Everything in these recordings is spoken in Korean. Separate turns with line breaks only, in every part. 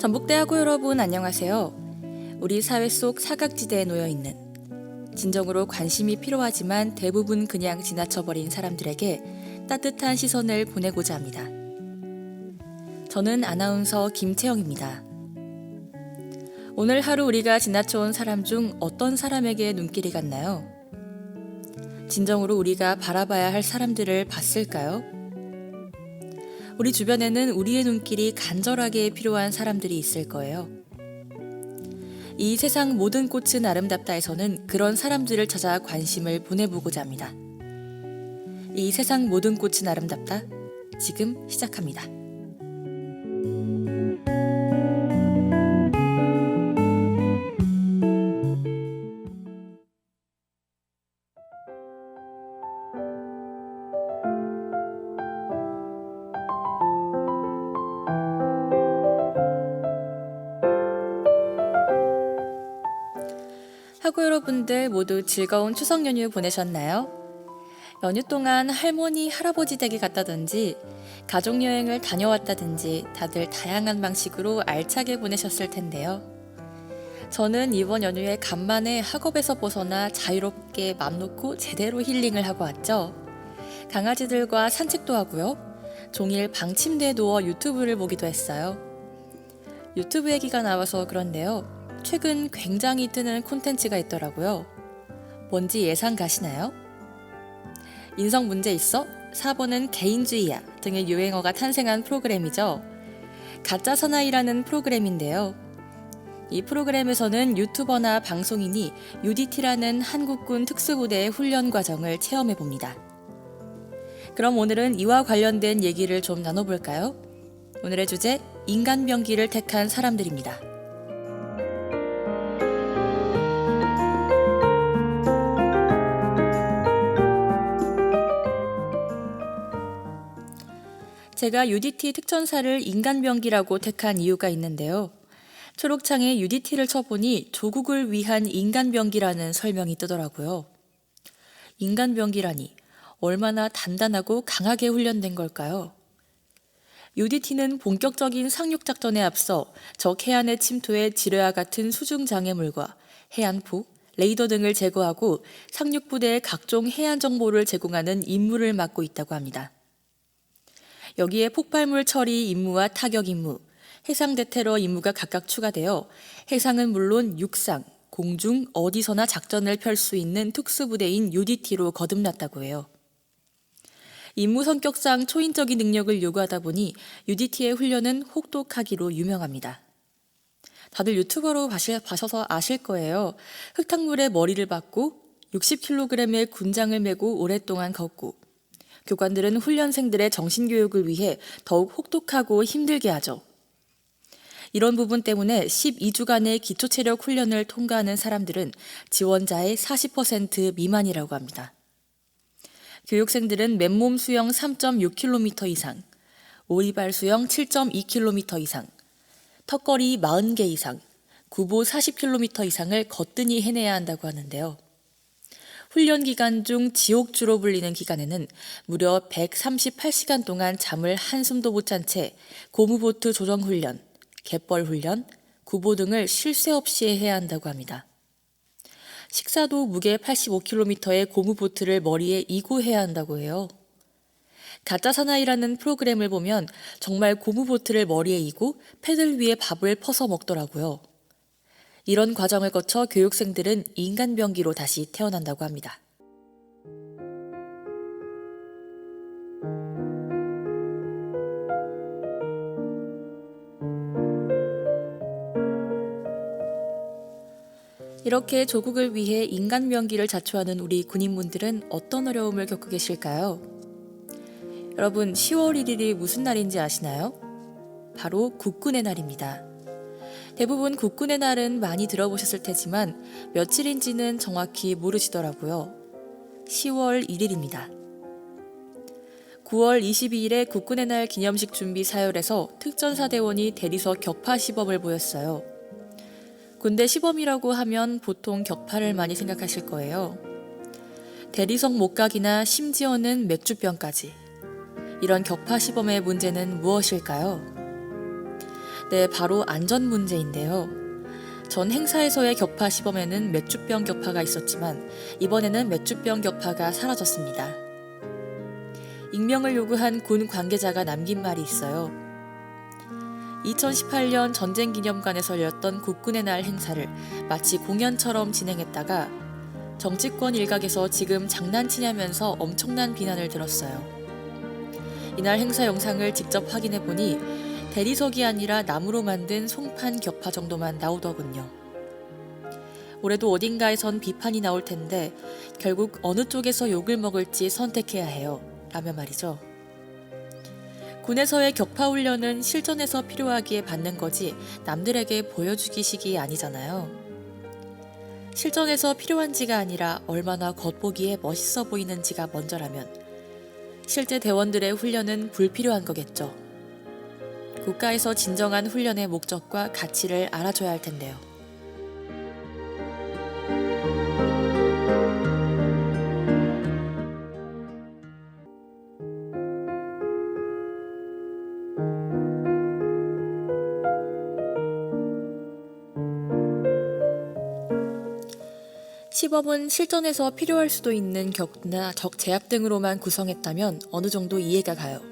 전북대학교 여러분 안녕하세요. 우리 사회 속 사각지대에 놓여있는 진정으로 관심이 필요하지만 대부분 그냥 지나쳐버린 사람들에게 따뜻한 시선을 보내고자 합니다. 저는 아나운서 김채영입니다. 오늘 하루 우리가 지나쳐온 사람 중 어떤 사람에게 눈길이 갔나요? 진정으로 우리가 바라봐야 할 사람들을 봤을까요? 우리 주변에는 우리의 눈길이 간절하게 필요한 사람들이 있을 거예요. 이 세상 모든 꽃은 아름답다에서는 그런 사람들을 찾아 관심을 보내보고자 합니다. 이 세상 모든 꽃은 아름답다. 지금 시작합니다. 학우 여러분들 모두 즐거운 추석 연휴 보내셨나요? 연휴 동안 할머니, 할아버지 댁에 갔다든지 가족여행을 다녀왔다든지 다들 다양한 방식으로 알차게 보내셨을 텐데요. 저는 이번 연휴에 간만에 학업에서 벗어나 자유롭게 맘 놓고 제대로 힐링을 하고 왔죠. 강아지들과 산책도 하고요. 종일 방침대에 누워 유튜브를 보기도 했어요. 유튜브 얘기가 나와서 그런데요. 최근 굉장히 뜨는 콘텐츠가 있더라고요. 뭔지 예상 가시나요? 인성 문제 있어? 4번은 개인주의야 등의 유행어가 탄생한 프로그램이죠. 가짜 사나이라는 프로그램인데요. 이 프로그램에서는 유튜버나 방송인이 UDT라는 한국군 특수부대의 훈련 과정을 체험해봅니다. 그럼 오늘은 이와 관련된 얘기를 좀 나눠볼까요? 오늘의 주제, 인간병기를 택한 사람들입니다. 제가 UDT 특전사를 인간병기라고 택한 이유가 있는데요. 초록창에 UDT를 쳐보니 조국을 위한 인간병기라는 설명이 뜨더라고요. 인간병기라니 얼마나 단단하고 강하게 훈련된 걸까요? UDT는 본격적인 상륙작전에 앞서 적 해안의 침투에 지뢰와 같은 수중장애물과 해안포, 레이더 등을 제거하고 상륙부대에 각종 해안 정보를 제공하는 임무를 맡고 있다고 합니다. 여기에 폭발물 처리 임무와 타격 임무, 해상 대테러 임무가 각각 추가되어 해상은 물론 육상, 공중 어디서나 작전을 펼 수 있는 특수부대인 UDT로 거듭났다고 해요. 임무 성격상 초인적인 능력을 요구하다 보니 UDT의 훈련은 혹독하기로 유명합니다. 다들 유튜버로 봐셔서 아실 거예요. 흙탕물에 머리를 박고 60kg의 군장을 메고 오랫동안 걷고 교관들은 훈련생들의 정신교육을 위해 더욱 혹독하고 힘들게 하죠. 이런 부분 때문에 12주간의 기초체력 훈련을 통과하는 사람들은 지원자의 40% 미만이라고 합니다. 교육생들은 맨몸 수영 3.6km 이상, 오리발 수영 7.2km 이상, 턱걸이 40개 이상, 구보 40km 이상을 거뜬히 해내야 한다고 하는데요. 훈련 기간 중 지옥주로 불리는 기간에는 무려 138시간 동안 잠을 한숨도 못 잔 채 고무보트 조정 훈련, 갯벌 훈련, 구보 등을 쉴 새 없이 해야 한다고 합니다. 식사도 무게 85km의 고무보트를 머리에 이고 해야 한다고 해요. 가짜 사나이라는 프로그램을 보면 정말 고무보트를 머리에 이고 패들 위에 밥을 퍼서 먹더라고요. 이런 과정을 거쳐 교육생들은 인간병기로 다시 태어난다고 합니다. 이렇게 조국을 위해 인간병기를 자초하는 우리 군인분들은 어떤 어려움을 겪고 계실까요? 여러분, 10월 1일이 무슨 날인지 아시나요? 바로 국군의 날입니다. 대부분 국군의 날은 많이 들어보셨을 테지만 며칠인지는 정확히 모르시더라고요. 10월 1일입니다. 9월 22일에 국군의 날 기념식 준비 사열에서 특전사대원이 대리석 격파 시범을 보였어요. 군대 시범이라고 하면 보통 격파를 많이 생각하실 거예요. 대리석 목각이나 심지어는 맥주병까지. 이런 격파 시범의 문제는 무엇일까요? 네, 바로 안전 문제인데요. 전 행사에서의 격파 시범에는 맥주병 격파가 있었지만 이번에는 맥주병 격파가 사라졌습니다. 익명을 요구한 군 관계자가 남긴 말이 있어요. 2018년 전쟁기념관에서 열렸던 국군의 날 행사를 마치 공연처럼 진행했다가 정치권 일각에서 지금 장난치냐면서 엄청난 비난을 들었어요. 이날 행사 영상을 직접 확인해보니 대리석이 아니라 나무로 만든 송판 격파 정도만 나오더군요. 올해도 어딘가에선 비판이 나올 텐데 결국 어느 쪽에서 욕을 먹을지 선택해야 해요. 라며 말이죠. 군에서의 격파 훈련은 실전에서 필요하기에 받는 거지 남들에게 보여주기식이 아니잖아요. 실전에서 필요한지가 아니라 얼마나 겉보기에 멋있어 보이는지가 먼저라면 실제 대원들의 훈련은 불필요한 거겠죠. 국가에서 진정한 훈련의 목적과 가치를 알아줘야 할 텐데요. 시범은 실전에서 필요할 수도 있는 격나 적 제압 등으로만 구성했다면 어느 정도 이해가 가요.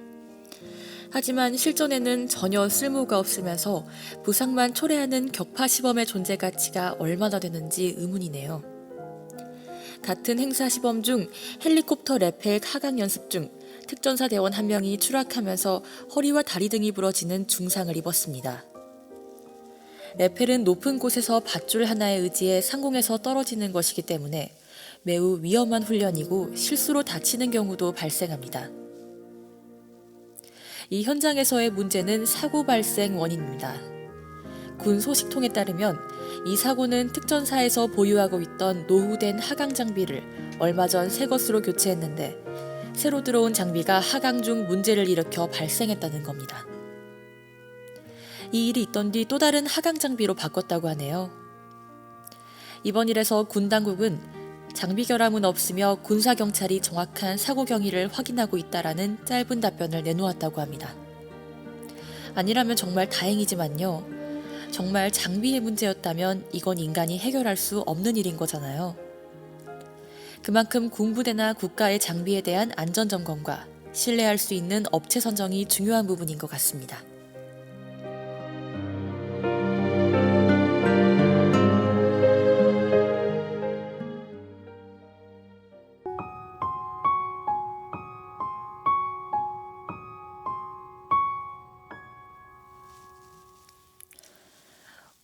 하지만 실전에는 전혀 쓸모가 없으면서 부상만 초래하는 격파 시범의 존재 가치가 얼마나 되는지 의문이네요. 같은 행사 시범 중 헬리콥터 레펠 하강 연습 중 특전사 대원 한 명이 추락하면서 허리와 다리 등이 부러지는 중상을 입었습니다. 레펠은 높은 곳에서 밧줄 하나에 의지해 상공에서 떨어지는 것이기 때문에 매우 위험한 훈련이고 실수로 다치는 경우도 발생합니다. 이 현장에서의 문제는 사고 발생 원인입니다. 군 소식통에 따르면 이 사고는 특전사에서 보유하고 있던 노후된 하강 장비를 얼마 전 새 것으로 교체했는데 새로 들어온 장비가 하강 중 문제를 일으켜 발생했다는 겁니다. 이 일이 있던 뒤 또 다른 하강 장비로 바꿨다고 하네요. 이번 일에서 군 당국은 장비 결함은 없으며 군사경찰이 정확한 사고 경위를 확인하고 있다라는 짧은 답변을 내놓았다고 합니다. 아니라면 정말 다행이지만요. 정말 장비의 문제였다면 이건 인간이 해결할 수 없는 일인 거잖아요. 그만큼 군부대나 국가의 장비에 대한 안전점검과 신뢰할 수 있는 업체 선정이 중요한 부분인 것 같습니다.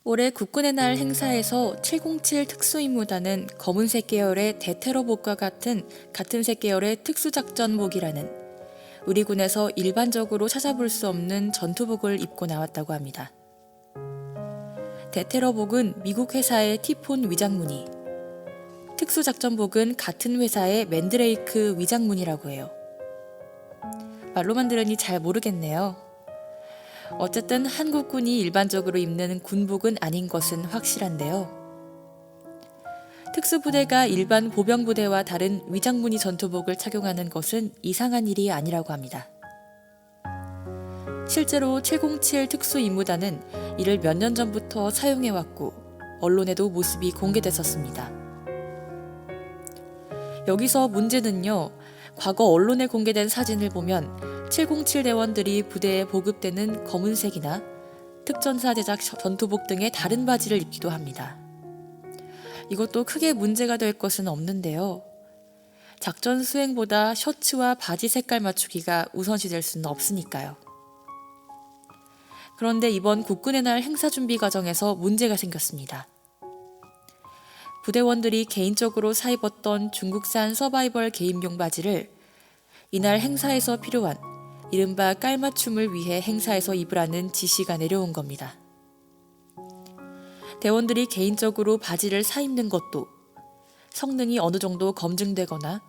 올해 국군의 날 행사에서 707 특수임무단은 검은색 계열의 대테러복과 같은 색 계열의 특수작전복이라는 우리 군에서 일반적으로 찾아볼 수 없는 전투복을 입고 나왔다고 합니다. 대테러복은 미국 회사의 티폰 위장무늬, 특수작전복은 같은 회사의 맨드레이크 위장무늬라고 해요. 말로만 들으니 잘 모르겠네요. 어쨌든 한국군이 일반적으로 입는 군복은 아닌 것은 확실한데요. 특수부대가 일반 보병부대와 다른 위장무늬 전투복을 착용하는 것은 이상한 일이 아니라고 합니다. 실제로 707 특수임무단은 이를 몇 년 전부터 사용해왔고 언론에도 모습이 공개됐었습니다. 여기서 문제는요. 과거 언론에 공개된 사진을 보면 707 대원들이 부대에 보급되는 검은색이나 특전사 제작 전투복 등의 다른 바지를 입기도 합니다. 이것도 크게 문제가 될 것은 없는데요. 작전 수행보다 셔츠와 바지 색깔 맞추기가 우선시 될 수는 없으니까요. 그런데 이번 국군의 날 행사 준비 과정에서 문제가 생겼습니다. 부대원들이 개인적으로 사입었던 중국산 서바이벌 개인용 바지를 이날 행사에서 필요한 이른바 깔맞춤을 위해 행사에서 입으라는 지시가 내려온 겁니다. 대원들이 개인적으로 바지를 사입는 것도 성능이 어느 정도 검증되거나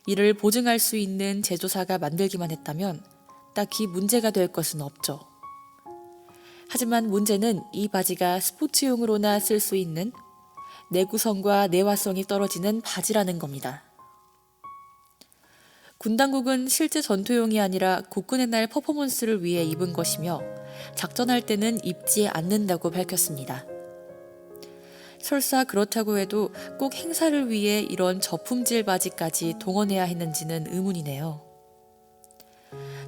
이를 보증할 수 있는 제조사가 만들기만 했다면 딱히 문제가 될 것은 없죠. 하지만 문제는 이 바지가 스포츠용으로나 쓸 수 있는 내구성과 내화성이 떨어지는 바지라는 겁니다. 군 당국은 실제 전투용이 아니라 국군의 날 퍼포먼스를 위해 입은 것이며 작전할 때는 입지 않는다고 밝혔습니다. 설사 그렇다고 해도 꼭 행사를 위해 이런 저품질 바지까지 동원해야 했는지는 의문이네요.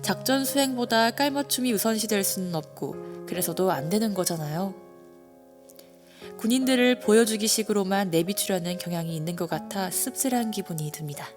작전 수행보다 깔맞춤이 우선시될 수는 없고 그래서도 안 되는 거잖아요. 군인들을 보여주기식으로만 내비추려는 경향이 있는 것 같아 씁쓸한 기분이 듭니다.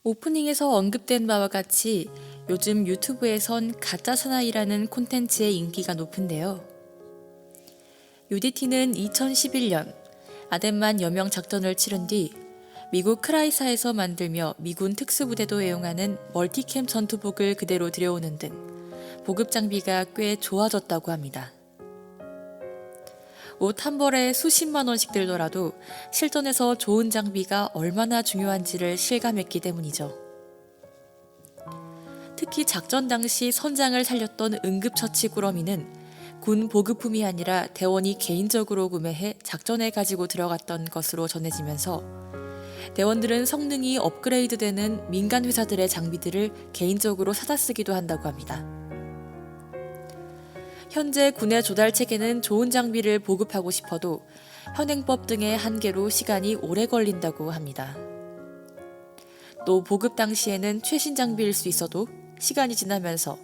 오프닝에서 언급된 바와 같이 요즘 유튜브에선 가짜 사나이라는 콘텐츠의 인기가 높은데요. UDT는 2011년 아덴만 여명 작전을 치른 뒤 미국 크라이사에서 만들며 미군 특수부대도 애용하는 멀티캠 전투복을 그대로 들여오는 등 보급 장비가 꽤 좋아졌다고 합니다. 옷 한 벌에 수십만 원씩 들더라도 실전에서 좋은 장비가 얼마나 중요한지를 실감했기 때문이죠. 특히 작전 당시 선장을 살렸던 응급처치 꾸러미는 군 보급품이 아니라 대원이 개인적으로 구매해 작전에 가지고 들어갔던 것으로 전해지면서 대원들은 성능이 업그레이드되는 민간 회사들의 장비들을 개인적으로 사다 쓰기도 한다고 합니다. 현재 군의 조달 체계는 좋은 장비를 보급하고 싶어도 현행법 등의 한계로 시간이 오래 걸린다고 합니다. 또 보급 당시에는 최신 장비일 수 있어도 시간이 지나면서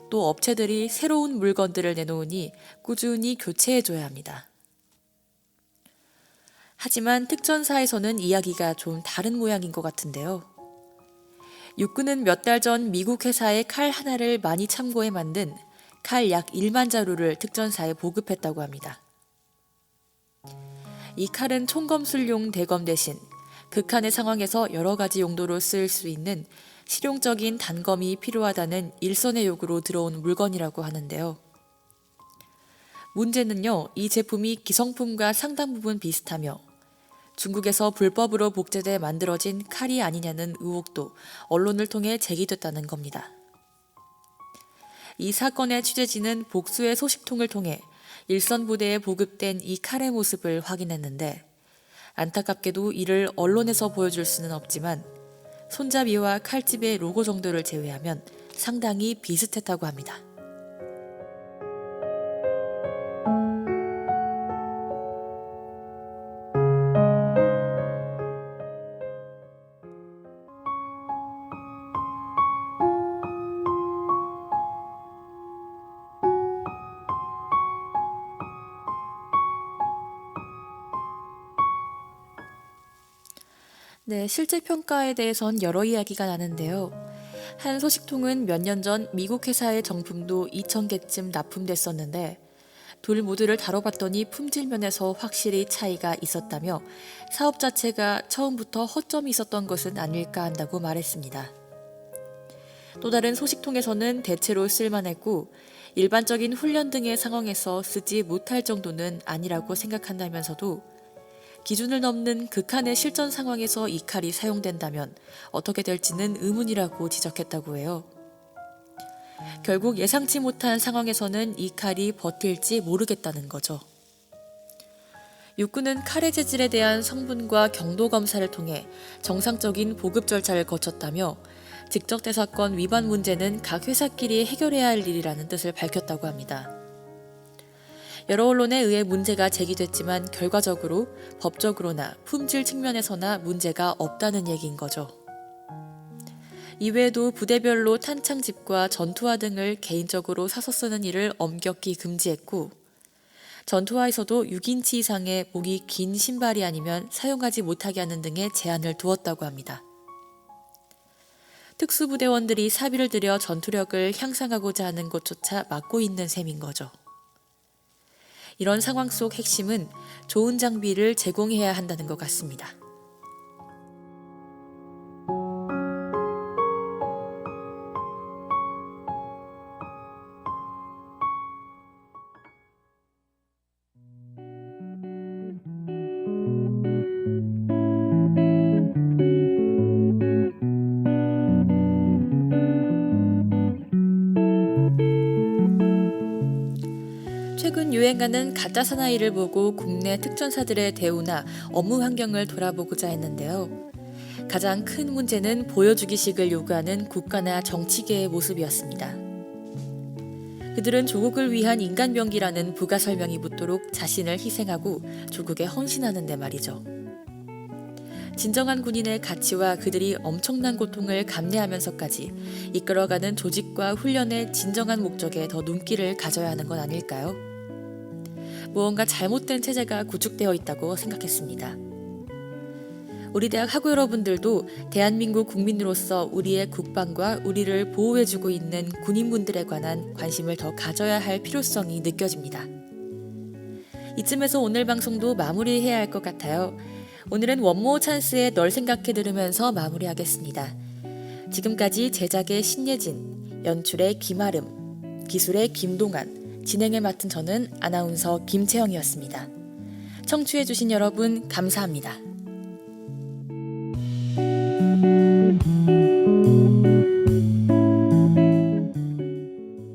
또 업체들이 새로운 물건들을 내놓으니 꾸준히 교체해줘야 합니다. 하지만 특전사에서는 이야기가 좀 다른 모양인 것 같은데요. 육군은 몇 달 전 미국 회사의 칼 하나를 많이 참고해 만든 칼 약 1만 자루를 특전사에 보급했다고 합니다. 이 칼은 총검술용 대검 대신 극한의 상황에서 여러 가지 용도로 쓰일 수 있는 실용적인 단검이 필요하다는 일선의 요구로 들어온 물건이라고 하는데요. 문제는요, 이 제품이 기성품과 상당 부분 비슷하며 중국에서 불법으로 복제돼 만들어진 칼이 아니냐는 의혹도 언론을 통해 제기됐다는 겁니다. 이 사건의 취재진은 복수의 소식통을 통해 일선 부대에 보급된 이 칼의 모습을 확인했는데 안타깝게도 이를 언론에서 보여줄 수는 없지만 손잡이와 칼집의 로고 정도를 제외하면 상당히 비슷했다고 합니다. 네, 실제 평가에 대해선 여러 이야기가 나는데요. 한 소식통은 몇 년 전 미국 회사의 정품도 2,000개쯤 납품됐었는데 둘 모두를 다뤄봤더니 품질 면에서 확실히 차이가 있었다며 사업 자체가 처음부터 허점이 있었던 것은 아닐까 한다고 말했습니다. 또 다른 소식통에서는 대체로 쓸만했고 일반적인 훈련 등의 상황에서 쓰지 못할 정도는 아니라고 생각한다면서도 기준을 넘는 극한의 실전 상황에서 이 칼이 사용된다면 어떻게 될지는 의문이라고 지적했다고 해요. 결국 예상치 못한 상황에서는 이 칼이 버틸지 모르겠다는 거죠. 육군은 칼의 재질에 대한 성분과 경도 검사를 통해 정상적인 보급 절차를 거쳤다며 직접대사권 위반 문제는 각 회사끼리 해결해야 할 일이라는 뜻을 밝혔다고 합니다. 여러 언론에 의해 문제가 제기됐지만 결과적으로 법적으로나 품질 측면에서나 문제가 없다는 얘기인 거죠. 이외에도 부대별로 탄창집과 전투화 등을 개인적으로 사서 쓰는 일을 엄격히 금지했고 전투화에서도 6인치 이상의 목이 긴 신발이 아니면 사용하지 못하게 하는 등의 제한을 두었다고 합니다. 특수부대원들이 사비를 들여 전투력을 향상하고자 하는 것조차 막고 있는 셈인 거죠. 이런 상황 속 핵심은 좋은 장비를 제공해야 한다는 것 같습니다. 유행하는 가짜 사나이를 보고 국내 특전사들의 대우나 업무 환경을 돌아보고자 했는데요. 가장 큰 문제는 보여주기식을 요구하는 국가나 정치계의 모습이었습니다. 그들은 조국을 위한 인간병기라는 부가 설명이 붙도록 자신을 희생하고 조국에 헌신하는데 말이죠. 진정한 군인의 가치와 그들이 엄청난 고통을 감내하면서까지 이끌어가는 조직과 훈련의 진정한 목적에 더 눈길을 가져야 하는 건 아닐까요? 무언가 잘못된 체제가 구축되어 있다고 생각했습니다. 우리 대학 학우 여러분들도 대한민국 국민으로서 우리의 국방과 우리를 보호해주고 있는 군인분들에 관한 관심을 더 가져야 할 필요성이 느껴집니다. 이쯤에서 오늘 방송도 마무리해야 할 것 같아요. 오늘은 원모 찬스의 널 생각해 들으면서 마무리하겠습니다. 지금까지 제작의 신예진, 연출의 김아름, 기술의 김동안, 진행을 맡은 저는 아나운서 김채영이었습니다. 청취해주신 여러분 감사합니다.